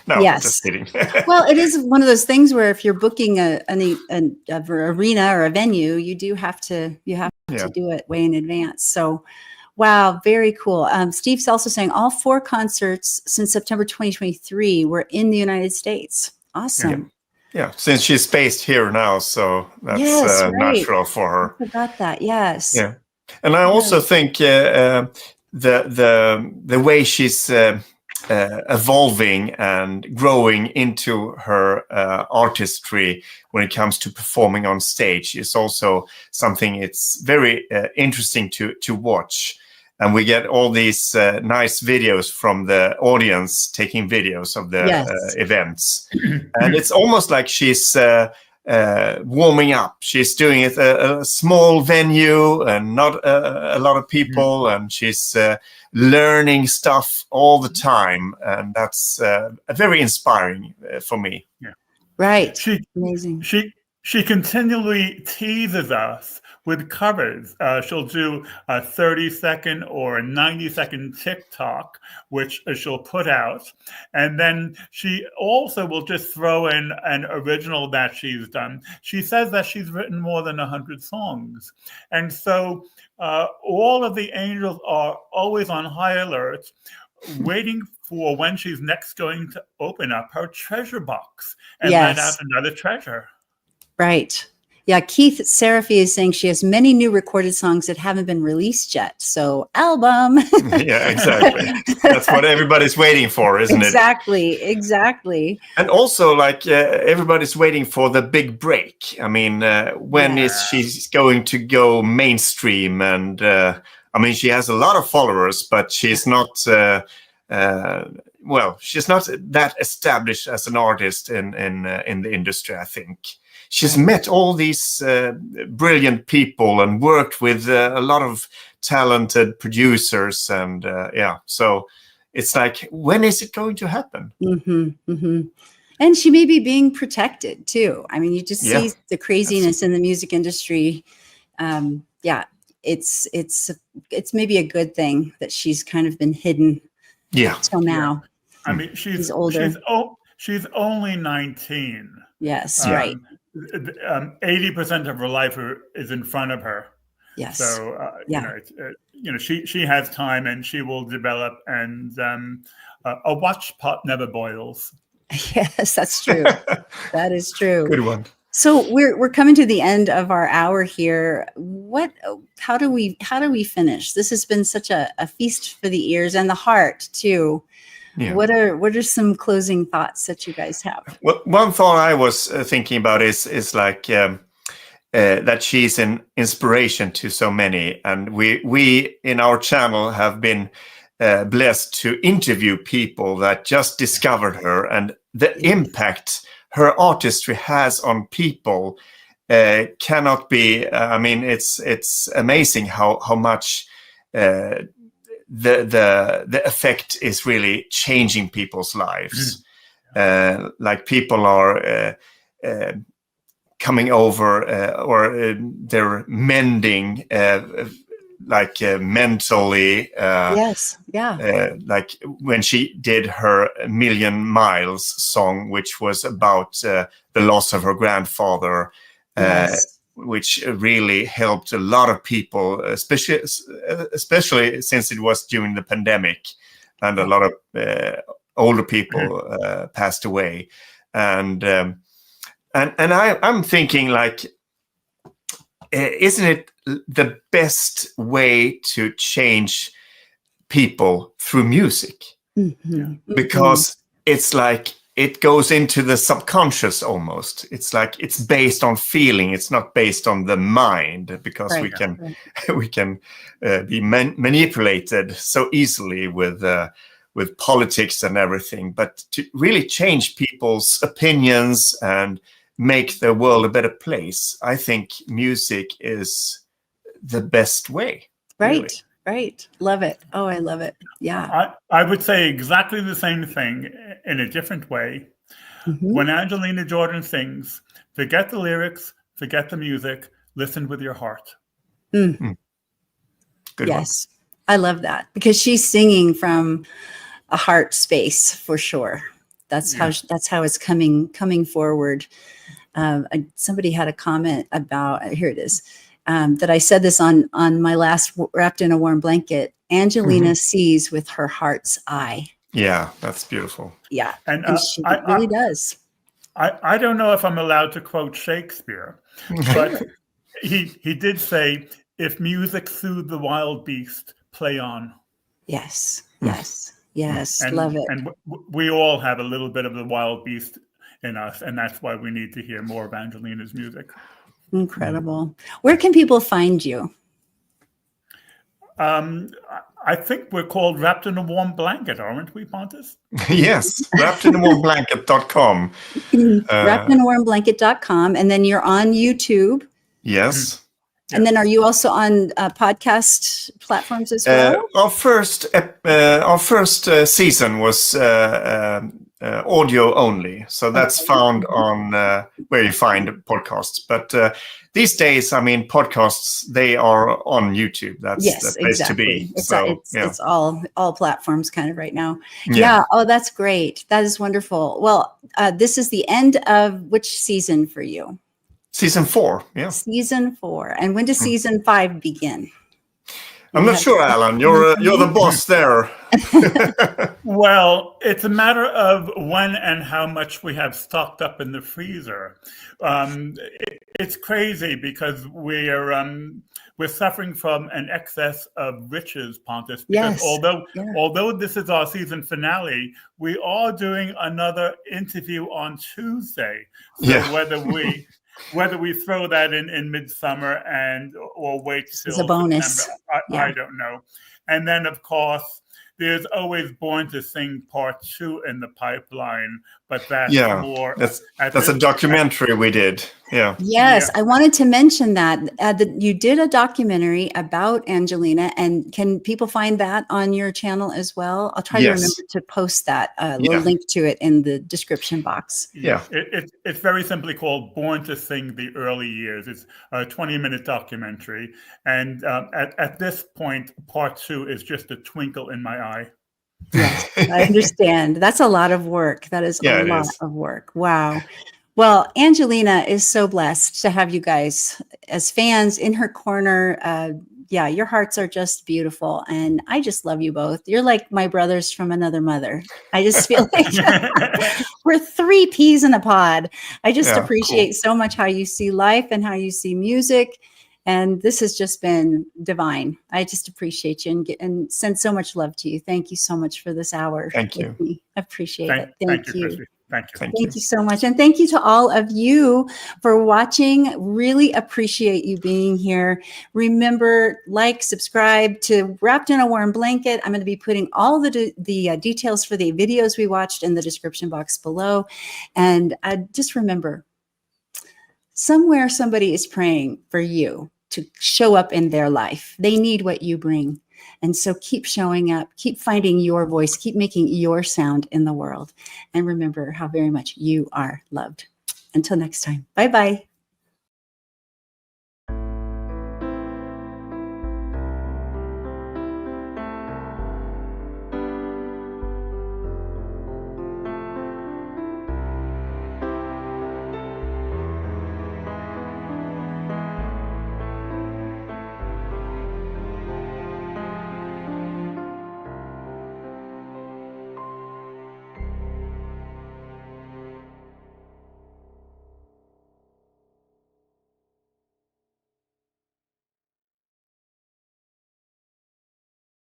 S2: No,
S1: yes.
S2: Just kidding.
S1: Well, it is one of those things where if you're booking an arena or a venue, you have to do it way in advance. So, wow, very cool. Steve's also saying all 4 concerts since September 2023 were in the United States. Awesome.
S2: Yeah, since she's based here now, so that's natural for her.
S1: I forgot that. Yes.
S2: Yeah, and I also think the way she's evolving and growing into her artistry when it comes to performing on stage is also something it's very interesting to watch. And we get all these nice videos from the audience taking videos of the events. And it's almost like she's warming up. She's doing it a small venue and not a lot of people. And she's learning stuff all the time. And that's very inspiring for me.
S3: Yeah.
S1: Right. Amazing.
S3: She continually teases us with covers. She'll do a 30-second or a 90-second TikTok, which she'll put out. And then she also will just throw in an original that she's done. She says that she's written more than 100 songs. And so all of the angels are always on high alert, waiting for when she's next going to open up her treasure box and let out another treasure.
S1: Right. Yeah. Keith Seraphy is saying she has many new recorded songs that haven't been released yet. So album.
S2: Yeah, exactly. That's what everybody's waiting for, isn't
S1: it? Exactly.
S2: And also, like, everybody's waiting for the big break. I mean, when is she going to go mainstream? And I mean, she has a lot of followers, but she's not, she's not that established as an artist in the industry, I think. She's met all these brilliant people and worked with a lot of talented producers. And so it's like, when is it going to happen?
S1: Mm-hmm, mm-hmm. And she may be being protected too. I mean, you just see the craziness in the music industry. It's maybe a good thing that she's kind of been hidden till now.
S3: I mean, she's
S1: older.
S3: She's only 19.
S1: Yes, right.
S3: 80% of her life is in front of her.
S1: Yes.
S3: So she has time, and she will develop. And a watch pot never boils.
S1: Yes, that's true. That is true.
S2: Good one.
S1: So we're coming to the end of our hour here. How do we finish? This has been such a feast for the ears and the heart too. Yeah. What are some closing thoughts that you guys have?
S2: Well, one thought I was thinking about is like that she's an inspiration to so many, and we in our channel have been blessed to interview people that just discovered her, and the impact her artistry has on people cannot be. I mean, it's amazing how much. The effect is really changing people's lives. Like people are coming over or they're mending like mentally.
S1: Yes, yeah.
S2: Like when she did her Million Miles song, which was about the loss of her grandfather. Yes. Which really helped a lot of people, especially since it was during the pandemic, and a lot of older people passed away. And I'm thinking, like, isn't it the best way to change people through music? Mm-hmm. Because it's like, it goes into the subconscious almost. It's like it's based on feeling. It's not based on the mind, because we can be manipulated so easily with politics and everything. But to really change people's opinions and make the world a better place, I think music is the best way.
S1: Right.
S2: Really.
S1: Right. Love it. Oh, I love it. Yeah.
S3: I would say exactly the same thing in a different way. Mm-hmm. When Angelina Jordan sings, forget the lyrics, forget the music, listen with your heart.
S1: Mm. Good yes. One. I love that, because she's singing from a heart space for sure. That's how it's coming forward. Somebody had a comment about, here it is. That I said this on my last Wrapped in a Warm Blanket. Angelina sees with her heart's eye.
S2: Yeah, that's beautiful.
S1: Yeah, and she really does.
S3: I don't know if I'm allowed to quote Shakespeare, but he did say, "If music soothed the wild beast, play on."
S1: Yes, yes,
S3: and,
S1: love it.
S3: And we all have a little bit of the wild beast in us, and that's why we need to hear more of Angelina's music.
S1: Incredible. Where can people find you?
S3: I think we're called Wrapped in a Warm Blanket, aren't we, Pontus?
S2: Yes, wrappedinawarmblanket.com.
S1: Wrappedinawarmblanket.com. And then you're on YouTube.
S2: Yes.
S1: And then are you also on podcast platforms as well?
S2: Our first season was audio only. So that's
S1: Okay.
S2: found on where you find podcasts. But these days, I mean, podcasts, they are on YouTube. That's
S1: Yes,
S2: the place to
S1: exactly.
S2: be.
S1: It's
S2: So, yeah.
S1: it's all platforms kind of right now.
S2: Yeah.
S1: Yeah. Oh, that's great. That is wonderful. Well, this is the end of which season for you?
S2: Season 4, yeah.
S1: Season 4. And when does season 5 begin?
S2: I'm not sure, Alan. You're the boss there.
S3: Well, it's a matter of when and how much we have stocked up in the freezer. It's crazy because we're suffering from an excess of riches, Pontus. Because
S1: Yes.
S3: although this is our season finale, we are doing another interview on Tuesday. So
S2: Yeah.
S3: whether we throw that in midsummer or wait till
S1: It's a bonus.
S3: September, I don't know. And then, of course, there's always Born to Sing Part 2 in the pipeline, but that's more.
S2: That's a documentary we did. Yeah.
S1: Yes,
S3: Yeah.
S1: I wanted to mention that you did a documentary about Angelina, and can people find that on your channel as well? I'll try to remember to post that little link to it in the description box.
S2: Yeah.
S3: It's very simply called Born to Sing the Early Years. It's a 20-minute documentary. And at this point, Part 2 is just a twinkle in my eye.
S1: Yes, I understand. That's a lot of work. That is a lot of work. Wow. Well, Angelina is so blessed to have you guys as fans in her corner. Yeah, your hearts are just beautiful. And I just love you both. You're like my brothers from another mother. I just feel like we're 3 peas in a pod. I just appreciate so much how you see life and how you see music. And this has just been divine. I just appreciate you and send so much love to you. Thank you so much for this hour.
S2: Thank you.
S1: I appreciate it.
S3: Thank you, Christi. Thank you.
S1: Thank you so much. And thank you to all of you for watching. Really appreciate you being here. Remember, like, subscribe to Wrapped in a Warm Blanket. I'm going to be putting all the details for the videos we watched in the description box below. And just remember, somewhere somebody is praying for you to show up in their life. They need what you bring. And so keep showing up, keep finding your voice, keep making your sound in the world. And remember how very much you are loved. Until next time, bye-bye.